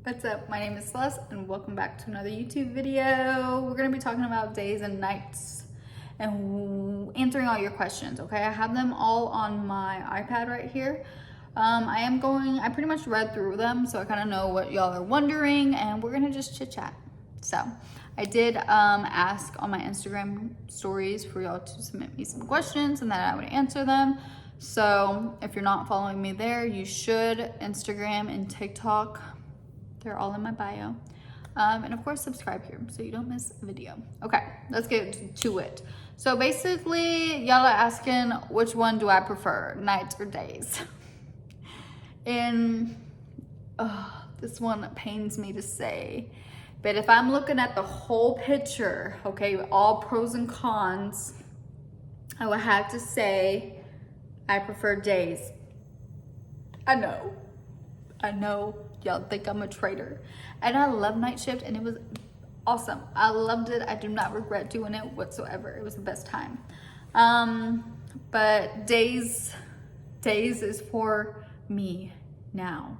What's up? My name is Celeste and welcome back to another YouTube video. We're going to be talking about days and nights and answering all your questions, okay? I have them all on my iPad right here. I pretty much read through them, so I kind of know what y'all are wondering, and we're going to just chit chat. So I did ask on my Instagram stories for y'all to submit me some questions and that I would answer them. So if you're not following me there, you should. Instagram and TikTok, they're all in my bio. And of course, subscribe here so you don't miss a video. Okay, let's get to it. So basically, y'all are asking which one do I prefer, nights or days? And this one pains me to say, but if I'm looking at the whole picture, okay, all pros and cons, I would have to say I prefer days. I know y'all think I'm a traitor, and I love night shift, and it was awesome. I loved it. I do not regret doing it whatsoever. It was the best time. But days is for me now.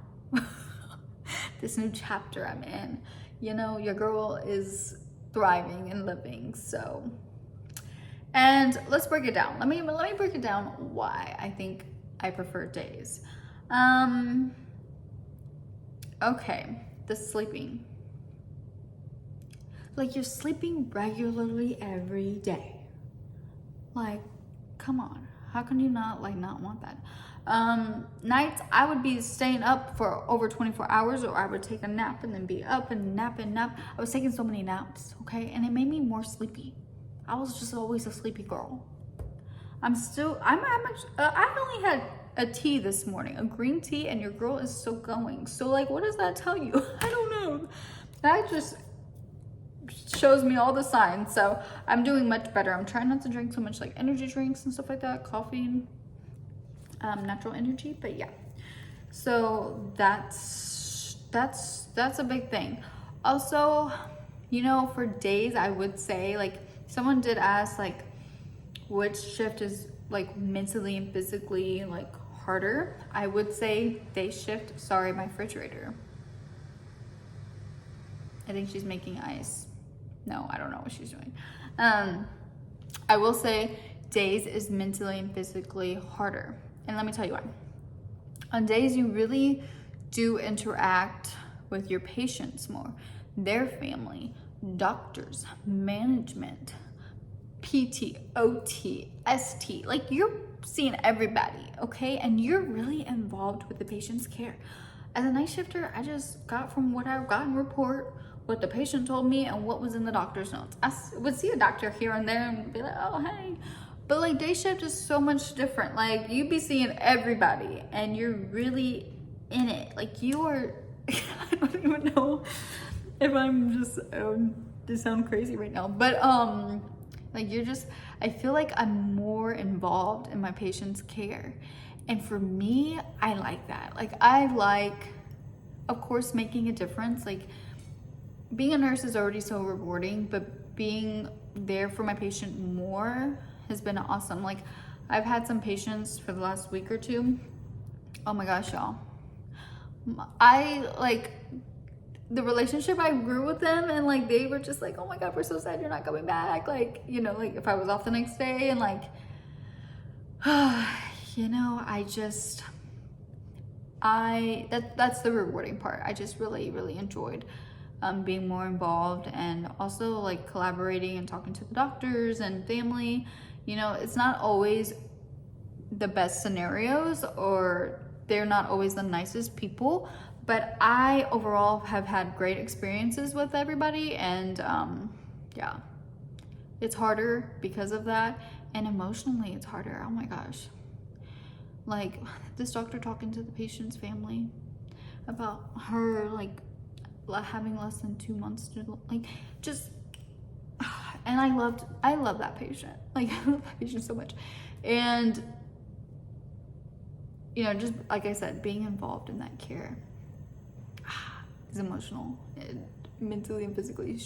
This new chapter I'm in, you know, your girl is thriving and living. So, and let's break it down. Let me break it down why I think I prefer days. Okay, the sleeping. Like, you're sleeping regularly every day. Like, come on. How can you not want that? Nights, I would be staying up for over 24 hours, or I would take a nap and then be up and nap. I was taking so many naps, okay? And it made me more sleepy. I was just always a sleepy girl. I only had a tea this morning, a green tea, and your girl is still going. So like, what does that tell you? I don't know. That just shows me all the signs. So I'm doing much better. I'm trying not to drink so much like energy drinks and stuff like that, coffee, natural energy. But yeah, so that's a big thing. Also, you know, for days, I would say, like, someone did ask like which shift is like mentally and physically like harder. I would say day shift. Sorry, my refrigerator. I think she's making ice. No, I don't know what she's doing. I will say days is mentally and physically harder. And let me tell you why. On days, you really do interact with your patients more, their family, doctors, management, PT, OT, ST, like you're seeing everybody, okay? And you're really involved with the patient's care. As a night shifter, I just got from what I got in report, what the patient told me, and what was in the doctor's notes. I would see a doctor here and there and be like, oh, hey. But like day shift is so much different. Like you be seeing everybody and you're really in it. Like you are, I don't even know if I'm just, this sound crazy right now, but like you're just, I feel like I'm more involved in my patient's care. And for me, I like that. Like I like, of course, making a difference. Like being a nurse is already so rewarding, but being there for my patient more has been awesome. Like I've had some patients for the last week or two. Oh my gosh, y'all. I like the relationship I grew with them, and like they were just like, oh my god, we're so sad you're not coming back. Like, you know, like if I was off the next day, and like you know, that's the rewarding part. I just really enjoyed being more involved, and also like collaborating and talking to the doctors and family. You know, it's not always the best scenarios, or they're not always the nicest people, but I overall have had great experiences with everybody, and yeah, it's harder because of that, and emotionally it's harder. Oh my gosh. Like this doctor talking to the patient's family about her like having less than 2 months to like just, and I love that patient. Like I love that patient so much. And you know, just like I said, being involved in that care is emotional, mentally and physically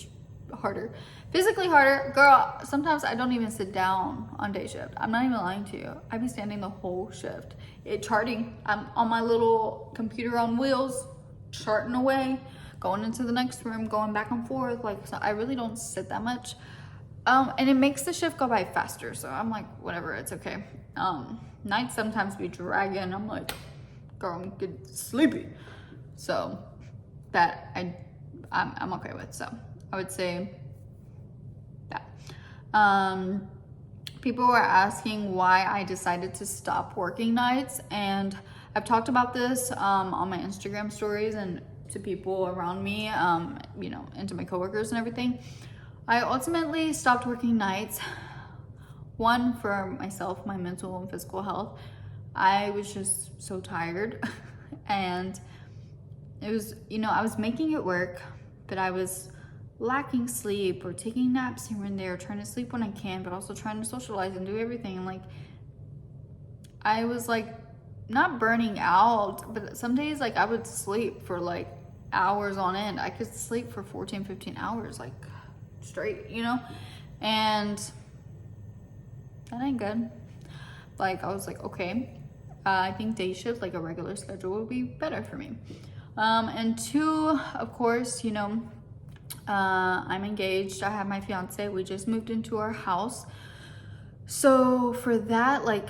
harder. Physically harder, girl. Sometimes I don't even sit down on day shift. I'm not even lying to you. I be standing the whole shift. Charting. I'm on my little computer on wheels, charting away. going into the next room, going back and forth. Like, so I really don't sit that much. And it makes the shift go by faster. So I'm like, whatever, it's okay. Nights sometimes be dragging. I'm like, girl, I'm getting sleepy. So that I'm okay with. So I would say that. People were asking why I decided to stop working nights, and I've talked about this on my Instagram stories and to people around me, you know, and to my coworkers and everything. I ultimately stopped working nights. One, for myself, my mental and physical health. I was just so tired and it was, you know, I was making it work, but I was lacking sleep or taking naps here and there, trying to sleep when I can, but also trying to socialize and do everything. And like, I was like, not burning out, but some days like I would sleep for like hours on end. I could sleep for 14, 15 hours, like straight, you know? And that ain't good. Like, I was like, okay, I think day shift, like a regular schedule would be better for me. And two, of course, you know, I'm engaged. I have my fiance. We just moved into our house. So for that, like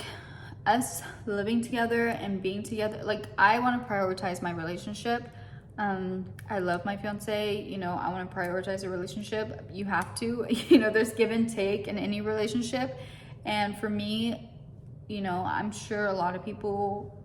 us living together and being together, like I want to prioritize my relationship. I love my fiance, you know, I want to prioritize a relationship. You have to, you know, there's give and take in any relationship. And for me, you know, I'm sure a lot of people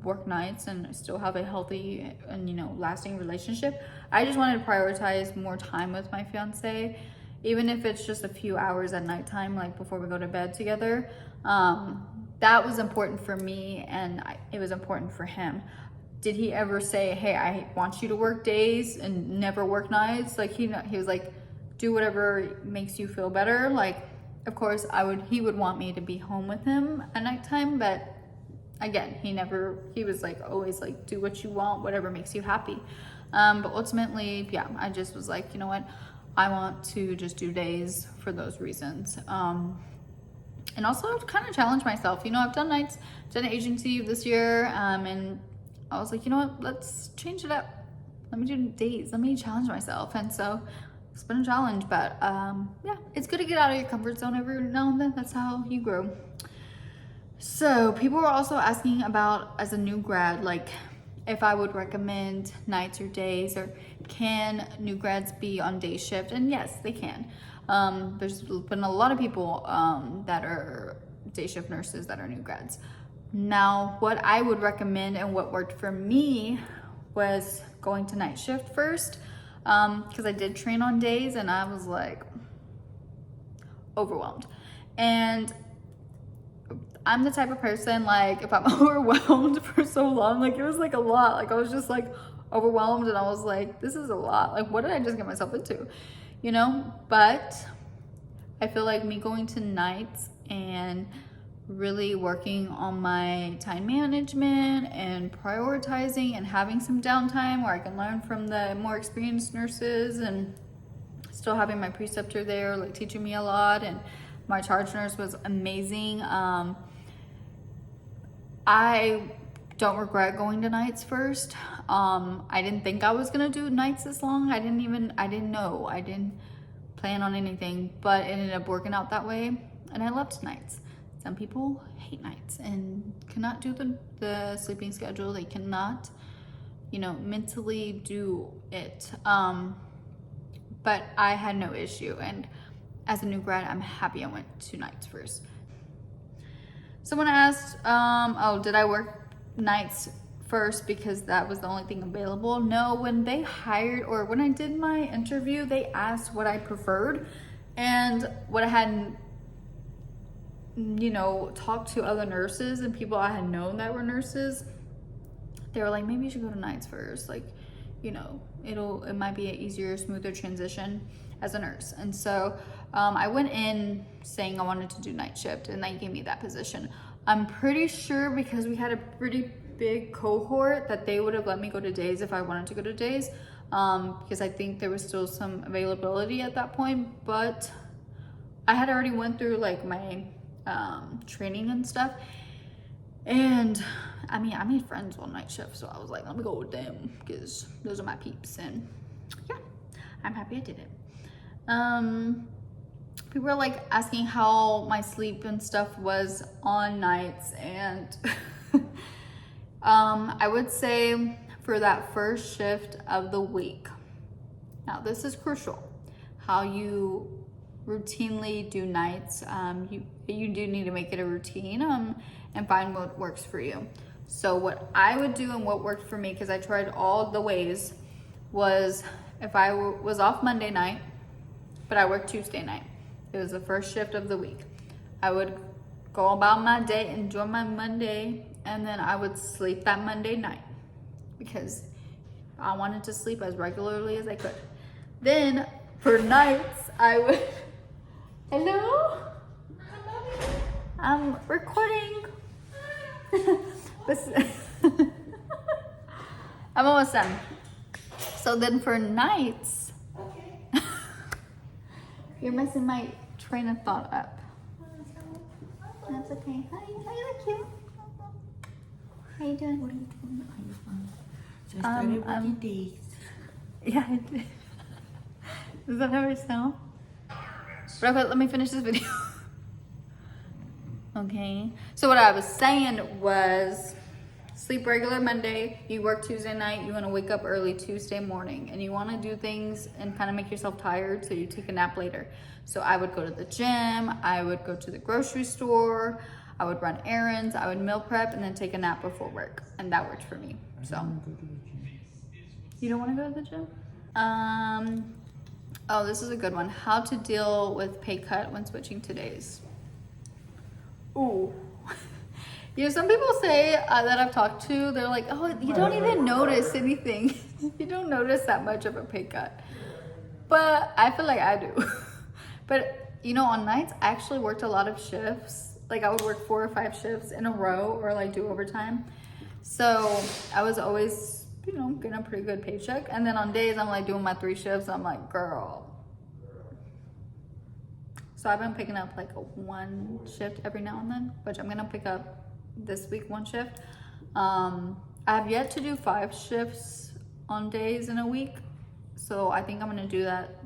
work nights and still have a healthy and, you know, lasting relationship. I just wanted to prioritize more time with my fiance, even if it's just a few hours at nighttime, like before we go to bed together. That was important for me, and it was important for him. Did he ever say, hey, I want you to work days and never work nights? Like he was like, do whatever makes you feel better. Like, of course he would want me to be home with him at nighttime, but again, he was like, always like, do what you want, whatever makes you happy. But ultimately, yeah, I just was like, you know what? I want to just do days for those reasons. And also kind of challenge myself. You know, I've done nights, done agency this year, and I was like, you know what? Let's change it up. Let me do days. Let me challenge myself. And so it's been a challenge, but yeah, it's good to get out of your comfort zone every now and then. That's how you grow. So people were also asking about, as a new grad, like if I would recommend nights or days, or can new grads be on day shift? And yes, they can. There's been a lot of people that are day shift nurses that are new grads. Now, what I would recommend and what worked for me was going to night shift first, because I did train on days and I was like overwhelmed. And I'm the type of person, like if I'm overwhelmed for so long, like it was like a lot, like I was just like overwhelmed and I was like, this is a lot, like what did I just get myself into, you know? But I feel like me going to nights and really working on my time management and prioritizing and having some downtime where I can learn from the more experienced nurses, and still having my preceptor there like teaching me a lot, and my charge nurse was amazing. I don't regret going to nights first. I didn't think I was gonna do nights this long. I didn't know. I didn't plan on anything, but it ended up working out that way. And I loved nights. Some people hate nights and cannot do the sleeping schedule. They cannot, you know, mentally do it. But I had no issue. And as a new grad, I'm happy I went to nights first. Someone asked, did I work nights first because that was the only thing available? No, when they hired, or when I did my interview, they asked what I preferred, and what I had, you know, talked to other nurses and people I had known that were nurses. They were like, maybe you should go to nights first. Like, you know, it might be an easier, smoother transition as a nurse. And so I went in saying I wanted to do night shift, and they gave me that position. I'm pretty sure because we had a pretty big cohort that they would have let me go to days if I wanted to go to days, because I think there was still some availability at that point. But I had already went through like my training and stuff, and I mean, I made friends on night shift, so I was like, let me go with them because those are my peeps. And yeah, I'm happy I did it. People are like asking how my sleep and stuff was on nights, and I would say for that first shift of the week. Now this is crucial, how you routinely do nights. You do need to make it a routine and find what works for you. So what I would do and what worked for me, because I tried all the ways, was if I was off Monday night, but I worked Tuesday night. It was the first shift of the week. I would go about my day, enjoy my Monday, and then I would sleep that Monday night because I wanted to sleep as regularly as I could. Then for nights, I would, hello? I'm recording. I'm almost done. So then for nights, you're messing my train of thought up. That's okay. Hi, you look cute. How you doing? What are you doing? Are you fine? So I started working days. Yeah, I did. Does that ever sound? But okay, let me finish this video. Okay. So what I was saying was sleep regular Monday, you work Tuesday night, you want to wake up early Tuesday morning, and you want to do things and kind of make yourself tired so you take a nap later. So I would go to the gym, I would go to the grocery store, I would run errands, I would meal prep, and then take a nap before work. And that worked for me. So you don't want to go to the gym? Oh, this is a good one. How to deal with pay cut when switching to days. Ooh. You know, some people say that I've talked to, they're like, oh, you don't even notice anything. You don't notice that much of a pay cut. But I feel like I do. But, you know, on nights, I actually worked a lot of shifts. Like I would work 4 or 5 shifts in a row or like do overtime. So I was always, you know, getting a pretty good paycheck. And then on days, I'm like doing my 3 shifts. I'm like, girl. So I've been picking up like a 1 shift every now and then, which I'm gonna pick up this week 1 shift. I have yet to do 5 shifts on days in a week. So I think I'm gonna do that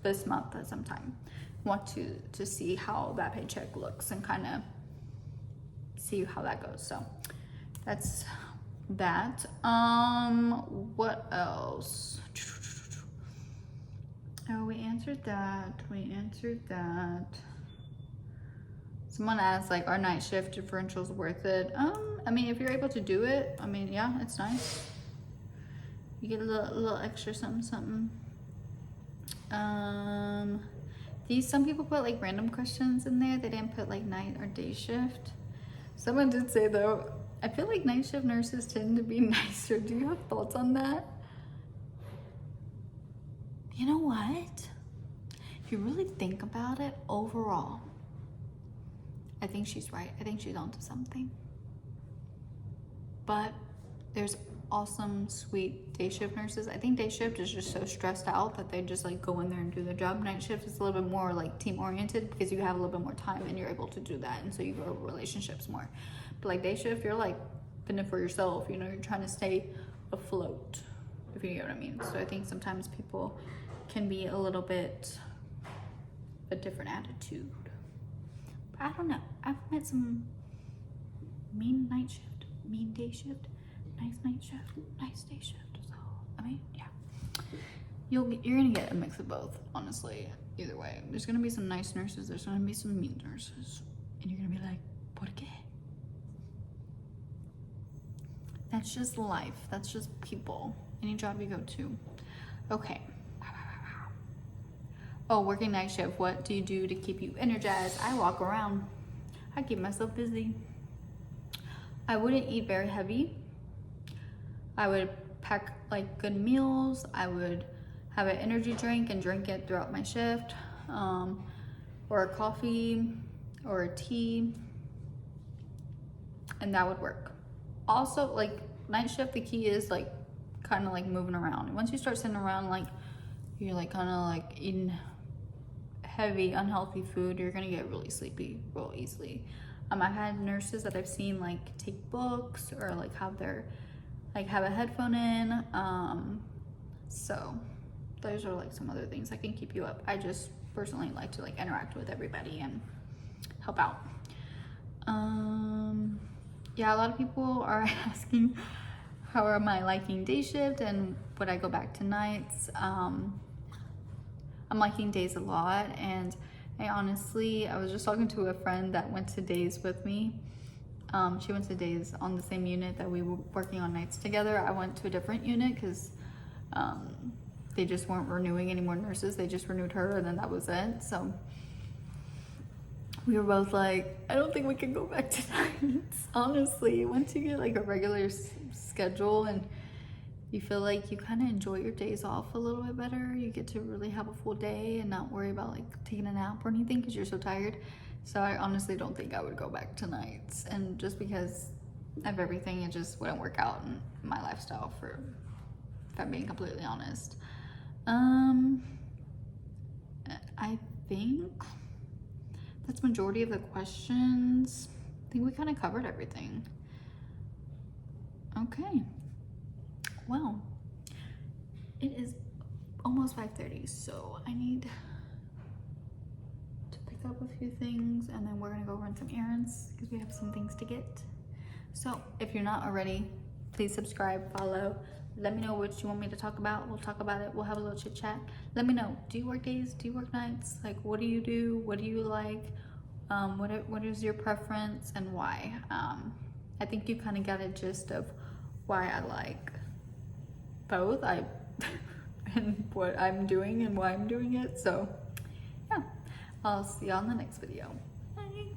this month at some time. Want to see how that paycheck looks and kind of see how that goes. So that's that. What else? Oh, we answered that. Someone asked, like, are night shift differentials worth it? I mean, if you're able to do it, I mean, yeah, it's nice. You get a little extra something. Some people put like random questions in there. They didn't put like night or day shift. Someone did say though, I feel like night shift nurses tend to be nicer. Do you have thoughts on that? You know what? If you really think about it, overall, I think she's right. I think she's onto something. But there's awesome, sweet day shift nurses. I think day shift is just so stressed out that they just like go in there and do their job. Night shift is a little bit more like team oriented because you have a little bit more time and you're able to do that, and so you grow relationships more. But like day shift, you're like in it for yourself, you know, you're trying to stay afloat, if you get what I mean. So I think sometimes people can be a little bit a different attitude. But I don't know. I've met some mean night shift, mean day shift, nice night shift, nice day shift. So I mean, yeah, you're gonna get a mix of both, honestly. Either way, there's gonna be some nice nurses, there's gonna be some mean nurses, and you're gonna be like, ¿por qué? That's just life. That's just people. Any job you go to. Okay. Oh, working night shift. What do you do to keep you energized? I walk around. I keep myself busy. I wouldn't eat very heavy. I would pack like good meals. I would have an energy drink and drink it throughout my shift, or a coffee or a tea, and that would work. Also, like night shift, the key is like kind of like moving around. And once you start sitting around, like you're like kind of like eating heavy, unhealthy food, you're gonna get really sleepy real easily. I've had nurses that I've seen like take books or like have a headphone in. So those are like some other things that can keep you up. I just personally like to like interact with everybody and help out. Yeah, a lot of people are asking how am I liking day shift and would I go back to nights. I'm liking days a lot, and I was just talking to a friend that went to days with me. She went to days on the same unit that we were working on nights together. I went to a different unit because they just weren't renewing any more nurses. They just renewed her, and then that was it. So we were both like, I don't think we can go back to nights. Honestly, once you get like a regular schedule and you feel like you kind of enjoy your days off a little bit better, you get to really have a full day and not worry about like taking a nap or anything because you're so tired. So I honestly don't think I would go back to nights, and just because of everything, it just wouldn't work out in my lifestyle, for if I'm being completely honest. I think that's majority of the questions. I think we kind of covered everything. Okay. Well, it is almost 5:30, so I need to pick up a few things, and then we're gonna go run some errands because we have some things to get. So if you're not already, please subscribe, follow. Let me know what you want me to talk about. We'll talk about it. We'll have a little chit chat. Let me know, do you work days? Do you work nights? Like, what do you do? What do you like? What is your preference and why? I think you kind of got a gist of why I like both and what I'm doing and why I'm doing it. So yeah, I'll see you on the next video. Bye.